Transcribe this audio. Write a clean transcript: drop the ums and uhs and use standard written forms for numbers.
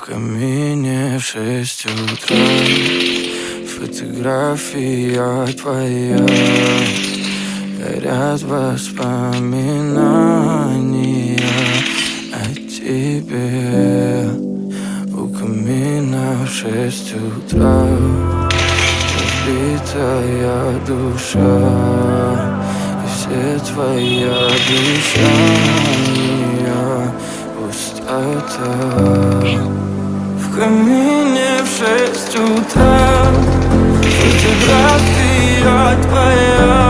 камине в 6 утра. Фотография твоя, горят воспоминания о тебе. У камина в 6 утра разбитая душа, и все твои обещания пустота. В камине в 6 утра фотография твоя,